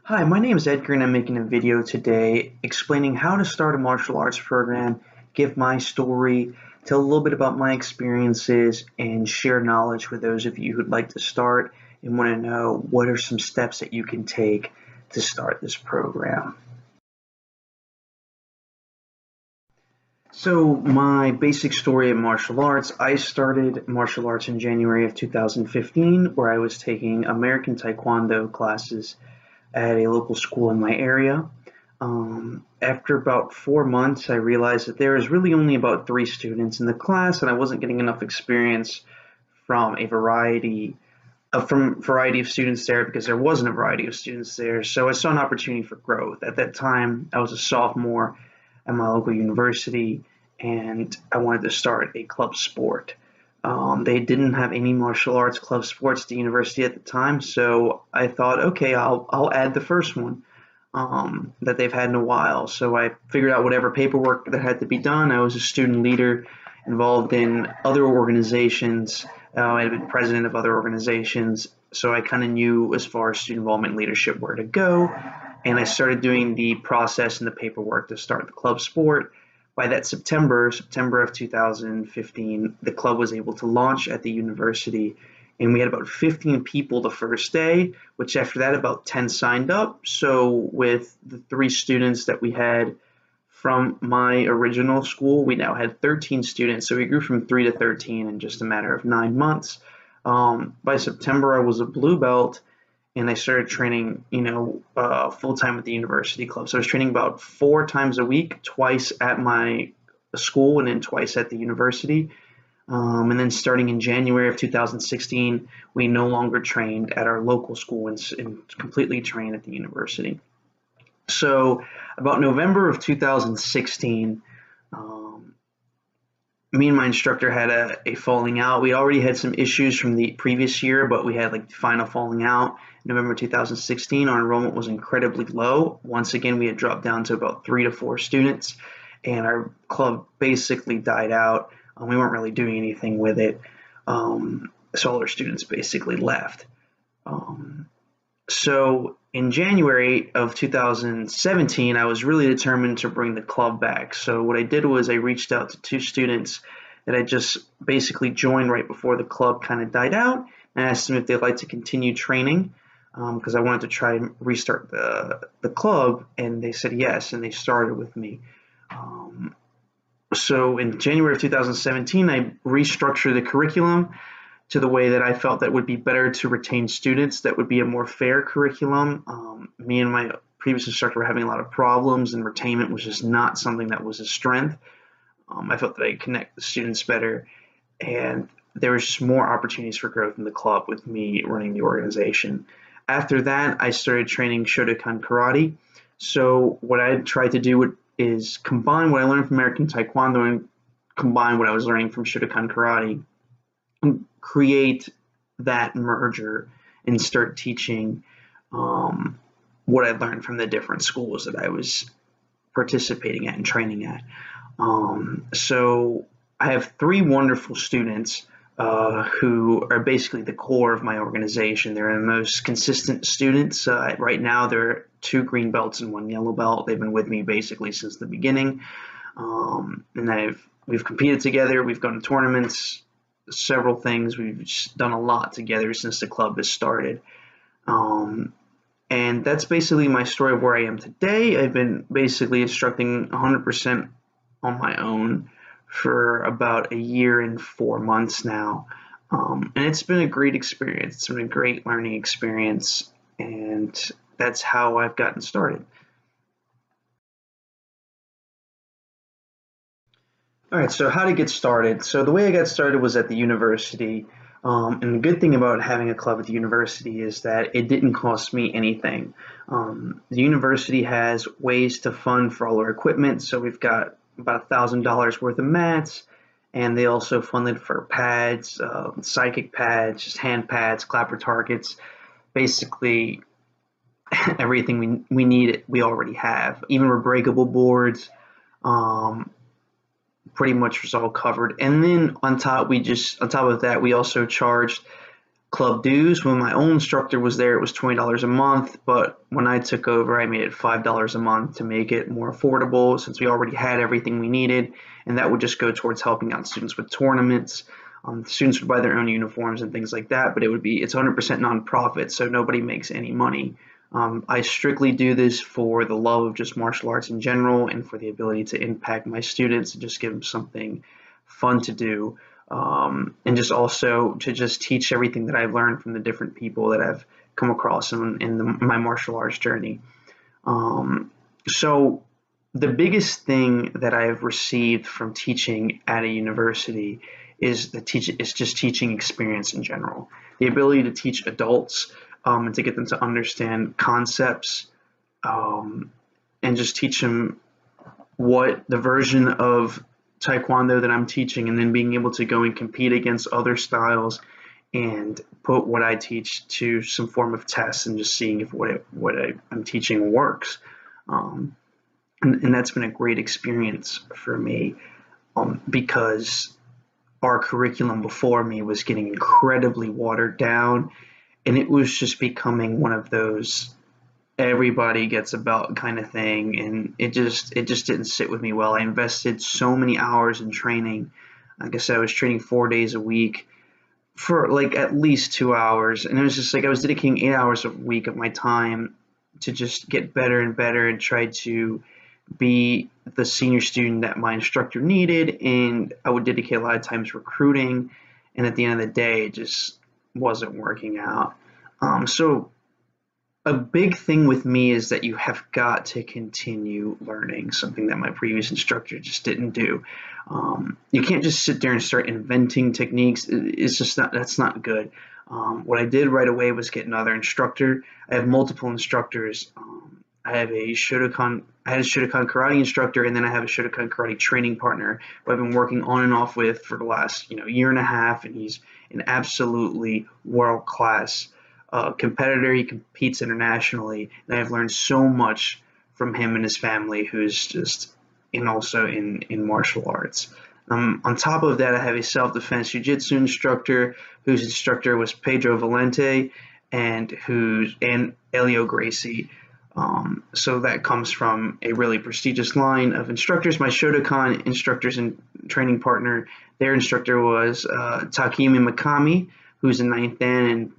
Hi, my name is Edgar and I'm making a video today explaining how to start a martial arts program, give my story, tell a little bit about my experiences, and share knowledge with those of you who'd like to start and want to know what are some steps that you can take to start this program. So my basic story of martial arts, I started martial arts in January of 2015, where I was taking American Taekwondo classes at a local school in my area. After about 4 months, I realized that there was really only about 3 students in the class, and I wasn't getting enough experience from a variety of students there because there wasn't a variety of students there. So I saw an opportunity for growth. At that time, I was a sophomore at my local university, and I wanted to start a club sport. They didn't have any martial arts club sports at the university at the time, so I thought, okay, I'll add the first one that they've had in a while. So I figured out whatever paperwork that had to be done. I was a student leader involved in other organizations. I had been president of other organizations, so I kind of knew as far as student involvement and leadership where to go. And I started doing the process and the paperwork to start the club sport. By that September of 2015, the club was able to launch at the university, and we had about 15 people the first day, which after that about 10 signed up. So with the 3 students that we had from my original school, we now had 13 students. So we grew from 3 to 13 in just a matter of 9 months. By September, I was a blue belt, and I started training, full time at the university club. So I was training about 4 times a week, twice at my school and then twice at the university. And then starting in January of 2016, we no longer trained at our local school and completely trained at the university. So about November of 2016, me and my instructor had a falling out. We already had some issues from the previous year, but we had like the final falling out. November 2016, our enrollment was incredibly low. Once again, we had dropped down to about 3 to 4 students, and our club basically died out. We weren't really doing anything with it, so all our students basically left. So in January of 2017, I was really determined to bring the club back. So what I did was I reached out to 2 students that I just basically joined right before the club kind of died out, and I asked them if they'd like to continue training because I wanted to try and restart the club, and they said yes, and they started with me. So in January of 2017, I restructured the curriculum to the way that I felt that would be better to retain students, that would be a more fair curriculum. Me and my previous instructor were having a lot of problems, and retainment was just not something that was a strength. I felt that I could connect the students better, and there was just more opportunities for growth in the club with me running the organization. After that, I started training Shotokan Karate. So what I tried to do is combine what I learned from American Taekwondo and combine what I was learning from Shotokan Karate and create that merger and start teaching what I learned from the different schools that I was participating at and training at. So I have 3 wonderful students who are basically the core of my organization. They're the most consistent students. Right now, there are 2 green belts and 1 yellow belt. They've been with me basically since the beginning, and we've competed together. We've gone to tournaments, several things. We've just done a lot together since the club has started. And that's basically my story of where I am today. I've been basically instructing 100% on my own for about a year and 4 months now. And it's been a great experience. It's been a great learning experience, and that's how I've gotten started. All right, so how to get started. So the way I got started was at the university. And the good thing about having a club at the university is that it didn't cost me anything. The university has ways to fund for all our equipment. So we've got about $1,000 worth of mats, and they also funded for pads, psychic pads, just hand pads, clapper targets, basically everything we need, we already have. Even rebreakable boards, pretty much was all covered. And then on top of that, we also charged club dues. When my own instructor was there, it was $20 a month, but when I took over, I made it $5 a month to make it more affordable since we already had everything we needed, and that would just go towards helping out students with tournaments. Students would buy their own uniforms and things like that, but it's 100% nonprofit, so nobody makes any money. I strictly do this for the love of just martial arts in general and for the ability to impact my students and just give them something fun to do. And just also to just teach everything that I've learned from the different people that I've come across in my martial arts journey. So the biggest thing that I've received from teaching at a university is just teaching experience in general. The ability to teach adults and to get them to understand concepts and just teach them what the version of Taekwondo that I'm teaching, and then being able to go and compete against other styles and put what I teach to some form of test and just seeing if what I'm teaching works. And that's been a great experience for me because our curriculum before me was getting incredibly watered down, and it was just becoming one of those everybody gets a belt kind of thing, and it just didn't sit with me well. I invested so many hours in training. Like I said, I was training 4 days a week for like at least 2 hours, and it was just like I was dedicating 8 hours a week of my time to just get better and better and try to be the senior student that my instructor needed. And I would dedicate a lot of times recruiting, and at the end of the day, it just wasn't working out. So a big thing with me is that you have got to continue learning, something that my previous instructor just didn't do. You can't just sit there and start inventing techniques. It's just that's not good. What I did right away was get another instructor. I have multiple instructors. I had a Shotokan karate instructor, and then I have a Shotokan karate training partner who I've been working on and off with for the last year and a half, and he's an absolutely world-class competitor. He competes internationally, and I've learned so much from him and his family, who's just also in martial arts. On top of that, I have a self-defense jiu-jitsu instructor whose instructor was Pedro Valente and Elio Gracie. So that comes from a really prestigious line of instructors. My Shotokan instructors and training partner, their instructor was Takemi Mikami, who's a 9th Dan and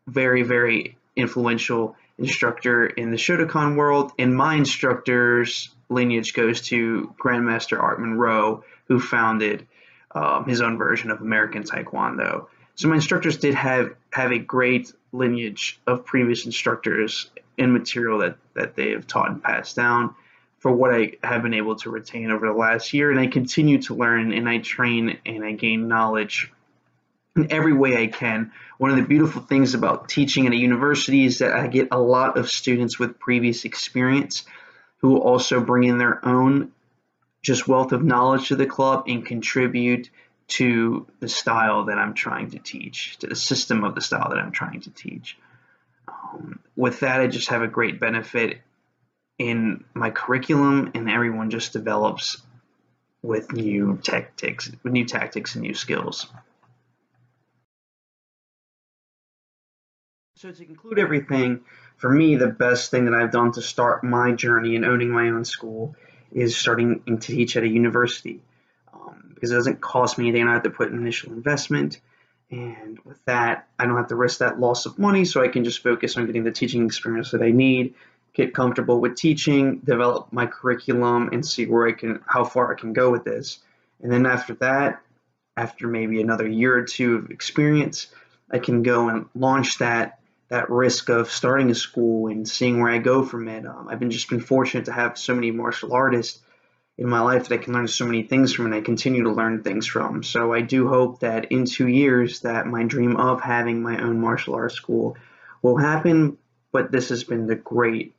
very, very influential instructor in the Shotokan world. And my instructor's lineage goes to Grandmaster Art Monroe, who founded his own version of American Taekwondo. So my instructors did have a great lineage of previous instructors and material that they have taught and passed down for what I have been able to retain over the last year. And I continue to learn, and I train, and I gain knowledge in every way I can. One of the beautiful things about teaching at a university is that I get a lot of students with previous experience who also bring in their own just wealth of knowledge to the club and contribute to the style that I'm trying to teach, to the system of the style that I'm trying to teach. With that, I just have a great benefit in my curriculum, and everyone just develops with new tactics and new skills. So to conclude everything, for me, the best thing that I've done to start my journey in owning my own school is starting to teach at a university, because it doesn't cost me anything. I don't have to put an initial investment, and with that, I don't have to risk that loss of money, so I can just focus on getting the teaching experience that I need, get comfortable with teaching, develop my curriculum, and see how far I can go with this. And then after that, after maybe another year or two of experience, I can go and launch that risk of starting a school and seeing where I go from it. I've been fortunate to have so many martial artists in my life that I can learn so many things from, and I continue to learn things from. So I do hope that in 2 years that my dream of having my own martial arts school will happen. But this has been a great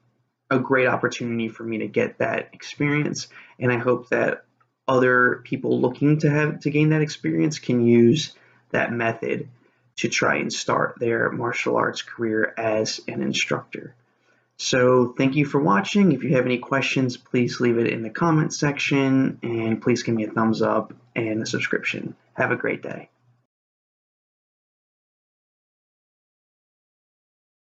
opportunity for me to get that experience, and I hope that other people looking to gain that experience can use that method to try and start their martial arts career as an instructor. So thank you for watching. If you have any questions, please leave it in the comment section, and please give me a thumbs up and a subscription. Have a great day.